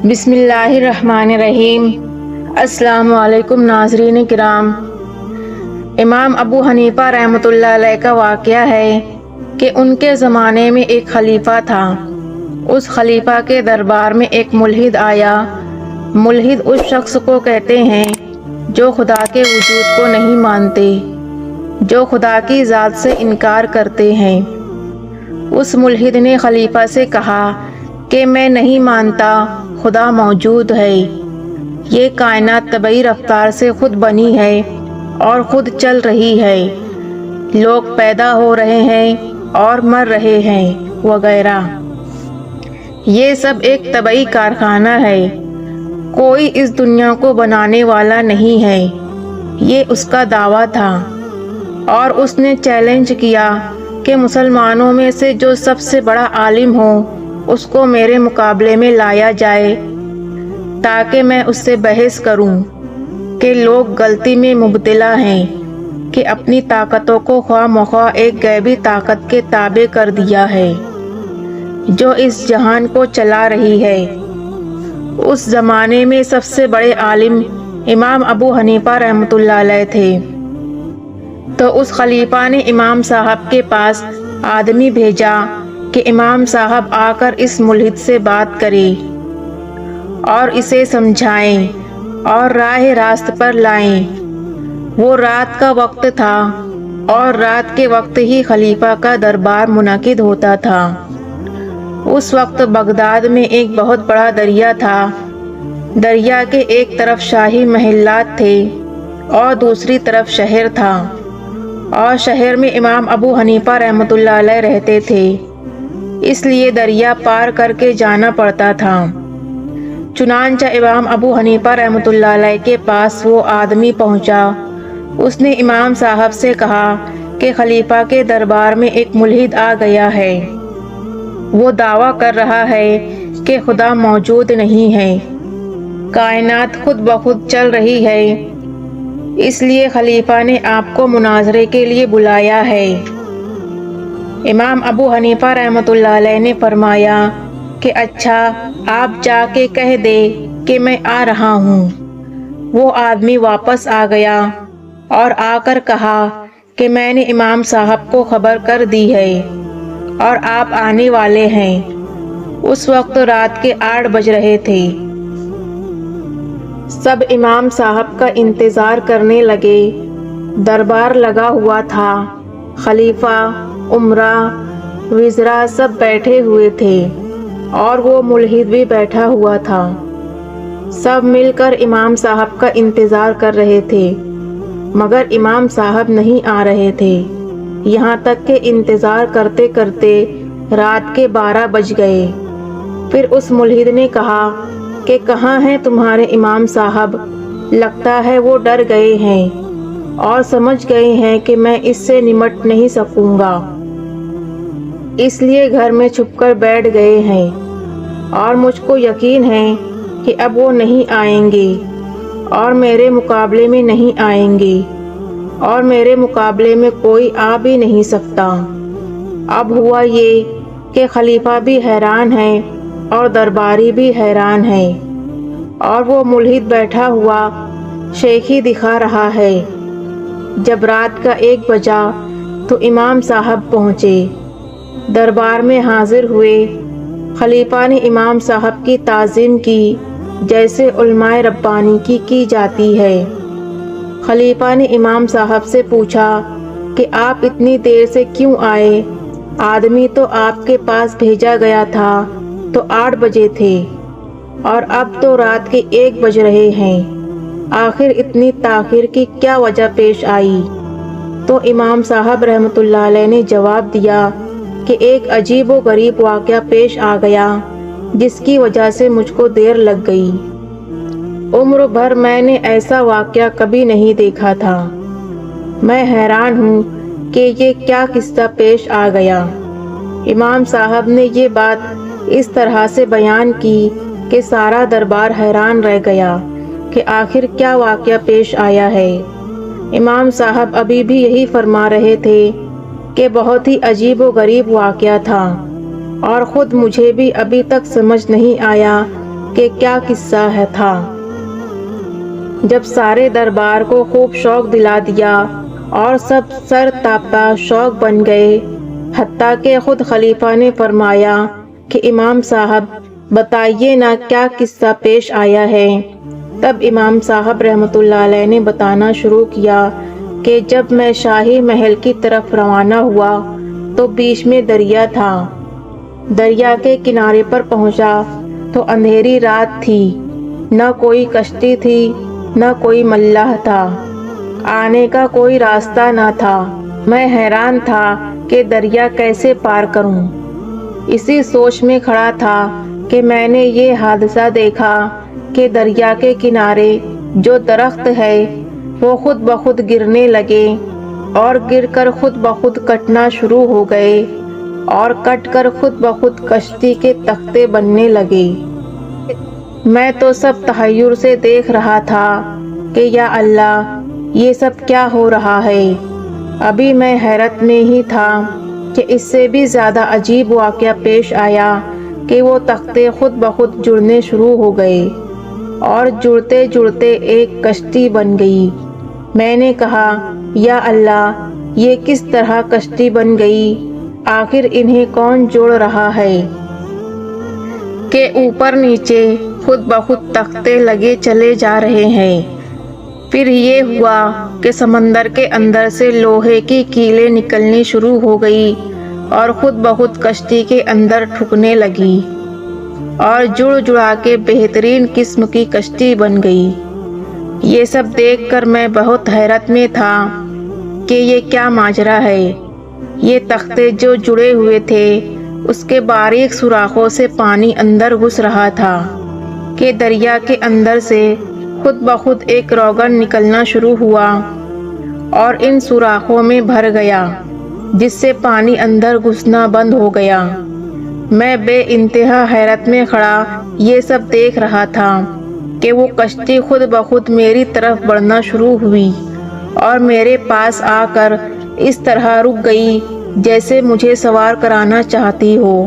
بسم اللہ الرحمن الرحیم۔ السلام علیکم ناظرین کرام۔ امام ابو حنیفہ رحمۃ اللہ علیہ کا واقعہ ہے کہ ان کے زمانے میں ایک خلیفہ تھا۔ اس خلیفہ کے دربار میں ایک ملحد آیا۔ ملحد اس شخص کو کہتے ہیں جو خدا کے وجود کو نہیں مانتے، جو خدا کی ذات سے انکار کرتے ہیں۔ اس ملحد نے خلیفہ سے کہا کہ میں نہیں مانتا خدا موجود ہے، یہ کائنات طبعی رفتار سے خود بنی ہے اور خود چل رہی ہے، لوگ پیدا ہو رہے ہیں اور مر رہے ہیں وغیرہ، یہ سب ایک طبعی کارخانہ ہے، کوئی اس دنیا کو بنانے والا نہیں ہے، یہ اس کا دعویٰ تھا۔ اور اس نے چیلنج کیا کہ مسلمانوں میں سے جو سب سے بڑا عالم ہو اس کو میرے مقابلے میں لایا جائے تاکہ میں اس سے بحث کروں کہ لوگ غلطی میں مبتلا ہیں کہ اپنی طاقتوں کو خواہ مخواہ ایک غیبی طاقت کے تابع کر دیا ہے جو اس جہان کو چلا رہی ہے۔ اس زمانے میں سب سے بڑے عالم امام ابو حنیفہ رحمۃ اللہ علیہ تھے۔ تو اس خلیفہ نے امام صاحب کے پاس آدمی بھیجا کہ امام صاحب آ کر اس ملحد سے بات کریں اور اسے سمجھائیں اور راہ راست پر لائیں۔ وہ رات کا وقت تھا اور رات کے وقت ہی خلیفہ کا دربار منعقد ہوتا تھا۔ اس وقت بغداد میں ایک بہت بڑا دریا تھا۔ دریا کے ایک طرف شاہی محلات تھے اور دوسری طرف شہر تھا، اور شہر میں امام ابو حنیفہ رحمۃ اللہ علیہ رہتے تھے، اس لیے دریا پار کر کے جانا پڑتا تھا۔ چنانچہ امام ابو حنیفہ رحمۃ اللہ علیہ کے پاس وہ آدمی پہنچا۔ اس نے امام صاحب سے کہا کہ خلیفہ کے دربار میں ایک ملحد آ گیا ہے، وہ دعویٰ کر رہا ہے کہ خدا موجود نہیں ہے، کائنات خود بخود چل رہی ہے، اس لیے خلیفہ نے آپ کو مناظرے کے لیے بلایا ہے۔ امام ابو حنیفہ رحمۃ اللہ علیہ نے فرمایا کہ اچھا، آپ جا کے کہہ دے کہ میں آ رہا ہوں۔ وہ آدمی واپس آ گیا اور آ کر کہا کہ میں نے امام صاحب کو خبر کر دی ہے اور آپ آنے والے ہیں۔ اس وقت رات کے 8 بج رہے تھے۔ سب امام صاحب کا انتظار کرنے لگے۔ دربار لگا ہوا تھا، خلیفہ، امرا، وزراء سب بیٹھے ہوئے تھے اور وہ ملحد بھی بیٹھا ہوا تھا۔ سب مل کر امام صاحب کا انتظار کر رہے تھے، مگر امام صاحب نہیں آ رہے تھے، یہاں تک کہ انتظار کرتے کرتے رات کے 12 بج گئے۔ پھر اس ملحد نے کہا کہ کہاں ہیں تمہارے امام صاحب؟ لگتا ہے وہ ڈر گئے ہیں اور سمجھ گئے ہیں کہ میں اس سے نمٹ نہیں سکوں گا، اس لیے گھر میں چھپ کر بیٹھ گئے ہیں، اور مجھ کو یقین ہے کہ اب وہ نہیں آئیں گے اور میرے مقابلے میں نہیں آئیں گے، اور میرے مقابلے میں کوئی آ بھی نہیں سکتا۔ اب ہوا یہ کہ خلیفہ بھی حیران ہے اور درباری بھی حیران ہے، اور وہ ملحد بیٹھا ہوا شیخی دکھا رہا ہے۔ جب رات کا 1 بجا تو امام صاحب پہنچے، دربار میں حاضر ہوئے۔ خلیفہ نے امام صاحب کی تعظیم کی جیسے علماء ربانی کی جاتی ہے۔ خلیفہ نے امام صاحب سے پوچھا کہ آپ اتنی دیر سے کیوں آئے؟ آدمی تو آپ کے پاس بھیجا گیا تھا تو 8 بجے تھے، اور اب تو رات کے 1 بج رہے ہیں، آخر اتنی تاخیر کی کیا وجہ پیش آئی؟ تو امام صاحب رحمۃ اللہ علیہ نے جواب دیا کہ ایک عجیب و غریب واقعہ پیش آ گیا جس کی وجہ سے مجھ کو دیر لگ گئی۔ عمر بھر میں نے ایسا واقعہ کبھی نہیں دیکھا تھا، میں حیران ہوں کہ یہ کیا قصہ پیش آ گیا۔ امام صاحب نے یہ بات اس طرح سے بیان کی کہ سارا دربار حیران رہ گیا کہ آخر کیا واقعہ پیش آیا ہے۔ امام صاحب ابھی بھی یہی فرما رہے تھے کہ بہت ہی عجیب و غریب واقعہ تھا، اور خود مجھے بھی ابھی تک سمجھ نہیں آیا کہ کیا قصہ تھا۔ جب سارے دربار کو خوب شوق دلا دیا اور سب سر تاپا شوق بن گئے، حتیٰ کہ خود خلیفہ نے فرمایا کہ امام صاحب بتائیے نا کیا قصہ پیش آیا ہے۔ تب امام صاحب رحمۃ اللہ علیہ نے بتانا شروع کیا کہ جب میں شاہی محل کی طرف روانہ ہوا تو بیچ میں دریا تھا۔ دریا کے کنارے پر پہنچا تو اندھیری رات تھی، نہ کوئی کشتی تھی نہ کوئی ملاح تھا، آنے کا کوئی راستہ نہ تھا۔ میں حیران تھا کہ دریا کیسے پار کروں۔ اسی سوچ میں کھڑا تھا کہ میں نے یہ حادثہ دیکھا کہ دریا کے کنارے جو درخت ہے وہ خود بخود گرنے لگے اور گر کر خود بخود کٹنا شروع ہو گئے اور کٹ کر خود بخود کشتی کے تختے بننے لگے۔ میں تو سب تحیر سے دیکھ رہا تھا کہ یا اللہ یہ سب کیا ہو رہا ہے۔ ابھی میں حیرت میں ہی تھا کہ اس سے بھی زیادہ عجیب واقعہ پیش آیا کہ وہ تختے خود بخود جڑنے شروع ہو گئے اور جڑتے جڑتے ایک کشتی بن گئی۔ میں نے کہا یا اللہ یہ کس طرح کشتی بن گئی، آخر انہیں کون جوڑ رہا ہے کہ اوپر نیچے خود بخود تختے لگے چلے جا رہے ہیں۔ پھر یہ ہوا کہ سمندر کے اندر سے لوہے کی کیلیں نکلنی شروع ہو گئی اور خود بخود کشتی کے اندر ٹھکنے لگی اور جڑ جڑا کے بہترین قسم کی کشتی بن گئی۔ یہ سب دیکھ کر میں بہت حیرت میں تھا کہ یہ کیا ماجرا ہے۔ یہ تختے جو جڑے ہوئے تھے اس کے باریک سوراخوں سے پانی اندر گھس رہا تھا کہ دریا کے اندر سے خود بخود ایک روغن نکلنا شروع ہوا اور ان سوراخوں میں بھر گیا، جس سے پانی اندر گھسنا بند ہو گیا۔ میں بے انتہا حیرت میں کھڑا یہ سب دیکھ رہا تھا کہ وہ کشتی خود بخود میری طرف بڑھنا شروع ہوئی اور میرے پاس آ کر اس طرح رک گئی جیسے مجھے سوار کرانا چاہتی ہو۔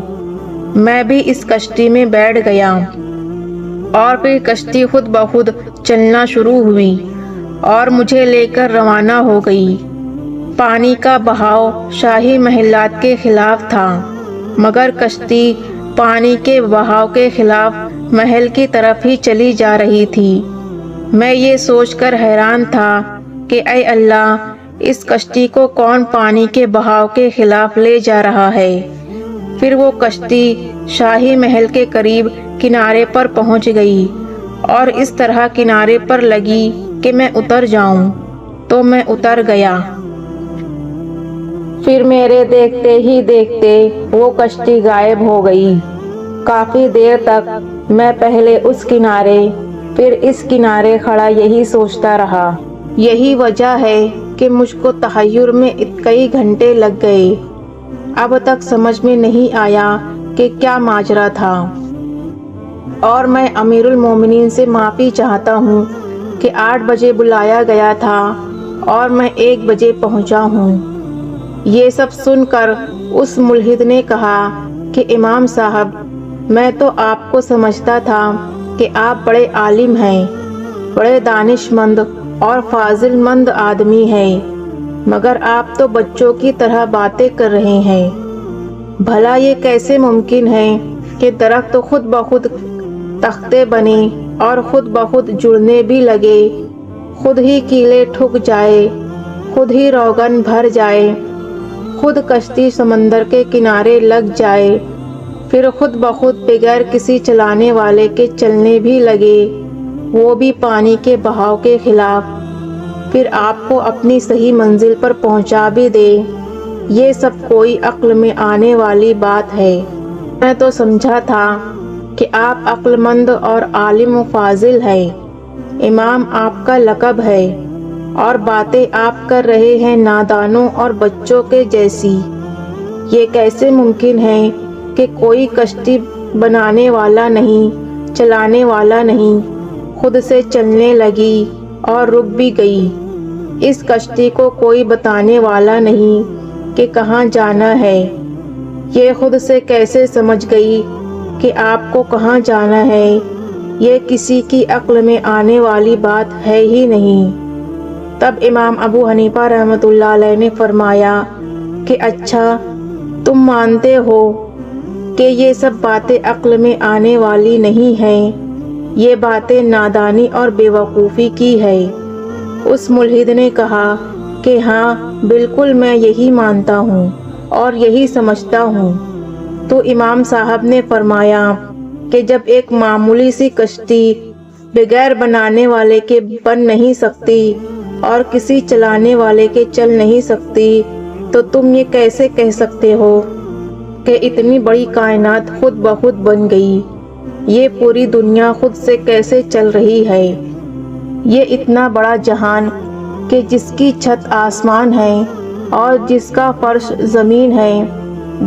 میں بھی اس کشتی میں بیٹھ گیا اور پھر کشتی خود بخود چلنا شروع ہوئی اور مجھے لے کر روانہ ہو گئی۔ پانی کا بہاؤ شاہی محلات کے خلاف تھا، مگر کشتی پانی کے بہاؤ کے خلاف محل کی طرف ہی چلی جا رہی تھی۔ میں یہ سوچ کر حیران تھا کہ اے اللہ اس کشتی کو کون پانی کے بہاؤ کے خلاف لے جا رہا ہے۔ پھر وہ کشتی شاہی محل کے قریب کنارے پر پہنچ گئی اور اس طرح کنارے پر لگی کہ میں اتر جاؤں، تو میں اتر گیا۔ پھر میرے دیکھتے ہی دیکھتے وہ کشتی غائب ہو گئی۔ کافی دیر تک میں پہلے اس کنارے پھر اس کنارے کھڑا یہی سوچتا رہا۔ یہی وجہ ہے کہ مجھ کو تحیر میں کئی گھنٹے لگ گئے۔ اب تک سمجھ میں نہیں آیا کہ کیا ماجرا تھا، اور میں امیر المومنین سے معافی چاہتا ہوں کہ 8 بجے بلایا گیا تھا اور میں 1 بجے پہنچا ہوں۔ یہ سب سن کر اس ملحد نے کہا کہ امام صاحب میں تو آپ کو سمجھتا تھا کہ آپ بڑے عالم ہیں، بڑے دانش مند اور فاضل مند آدمی ہیں، مگر آپ تو بچوں کی طرح باتیں کر رہے ہیں۔ بھلا یہ کیسے ممکن ہے کہ درخت خود بخود تختے بنے اور خود بخود جڑنے بھی لگے، خود ہی کیلیں ٹھک جائے، خود ہی روغن بھر جائے، خود کشتی سمندر کے کنارے لگ جائے، پھر خود بخود بغیر کسی چلانے والے کے چلنے بھی لگے، وہ بھی پانی کے بہاؤ کے خلاف، پھر آپ کو اپنی صحیح منزل پر پہنچا بھی دے۔ یہ سب کوئی عقل میں آنے والی بات ہے؟ میں تو سمجھا تھا کہ آپ عقل مند اور عالم و فاضل ہیں، امام آپ کا لقب ہے، اور باتیں آپ کر رہے ہیں نادانوں اور بچوں کے جیسی۔ یہ کیسے ممکن ہے کہ کوئی کشتی بنانے والا نہیں، چلانے والا نہیں، خود سے چلنے لگی اور رک بھی گئی؟ اس کشتی کو کوئی بتانے والا نہیں کہ کہاں جانا ہے، یہ خود سے کیسے سمجھ گئی کہ آپ کو کہاں جانا ہے؟ یہ کسی کی عقل میں آنے والی بات ہے ہی نہیں۔ تب امام ابو حنیفہ رحمۃ اللہ علیہ نے فرمایا کہ اچھا، تم مانتے ہو کہ یہ سب باتیں عقل میں آنے والی نہیں ہیں، یہ باتیں نادانی اور بے وقوفی کی ہے۔ اس ملحد نے کہا کہ ہاں بالکل، میں یہی مانتا ہوں اور یہی سمجھتا ہوں۔ تو امام صاحب نے فرمایا کہ جب ایک معمولی سی کشتی بغیر بنانے والے کے بن نہیں سکتی اور کسی چلانے والے کے چل نہیں سکتی، تو تم یہ کیسے کہہ سکتے ہو کہ اتنی بڑی کائنات خود بخود بن گئی؟ یہ پوری دنیا خود سے کیسے چل رہی ہے؟ یہ اتنا بڑا جہان کہ جس کی چھت آسمان ہے اور جس کا فرش زمین ہے،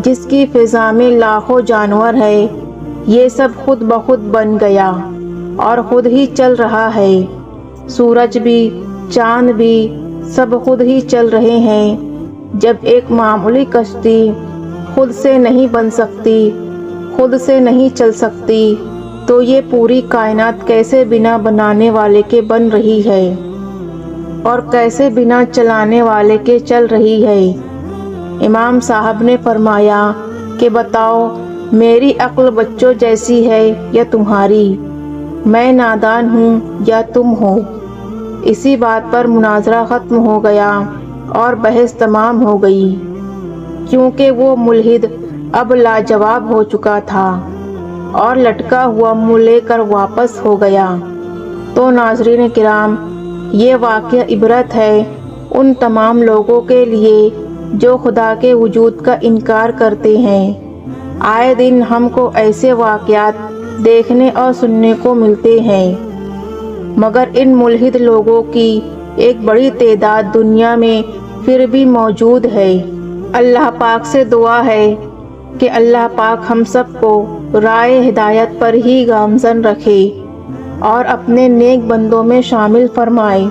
جس کی فضا میں لاکھوں جانور ہے، یہ سب خود بخود بن گیا اور خود ہی چل رہا ہے۔ سورج بھی، چاند بھی، سب خود ہی چل رہے ہیں۔ جب ایک معمولی کشتی خود سے نہیں بن سکتی، خود سے نہیں چل سکتی، تو یہ پوری کائنات کیسے بنا بنانے والے کے بن رہی ہے اور کیسے بنا چلانے والے کے چل رہی ہے؟ امام صاحب نے فرمایا کہ بتاؤ، میری عقل بچوں جیسی ہے یا تمہاری؟ میں نادان ہوں یا تم ہو؟ اسی بات پر مناظرہ ختم ہو گیا اور بحث تمام ہو گئی، کیونکہ وہ ملحد اب لاجواب ہو چکا تھا اور لٹکا ہوا منہ لے کر واپس ہو گیا۔ تو ناظرین کرام، یہ واقعہ عبرت ہے ان تمام لوگوں کے لیے جو خدا کے وجود کا انکار کرتے ہیں۔ آئے دن ہم کو ایسے واقعات دیکھنے اور سننے کو ملتے ہیں، مگر ان ملحد لوگوں کی ایک بڑی تعداد دنیا میں پھر بھی موجود ہے۔ اللہ پاک سے دعا ہے کہ اللہ پاک ہم سب کو راہ ہدایت پر ہی گامزن رکھے اور اپنے نیک بندوں میں شامل فرمائے،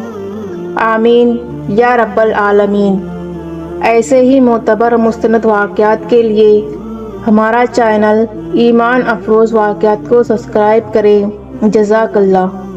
آمین یا رب العالمین۔ ایسے ہی معتبر مستند واقعات کے لیے ہمارا چینل ایمان افروز واقعات کو سبسکرائب کریں۔ جزاک اللہ۔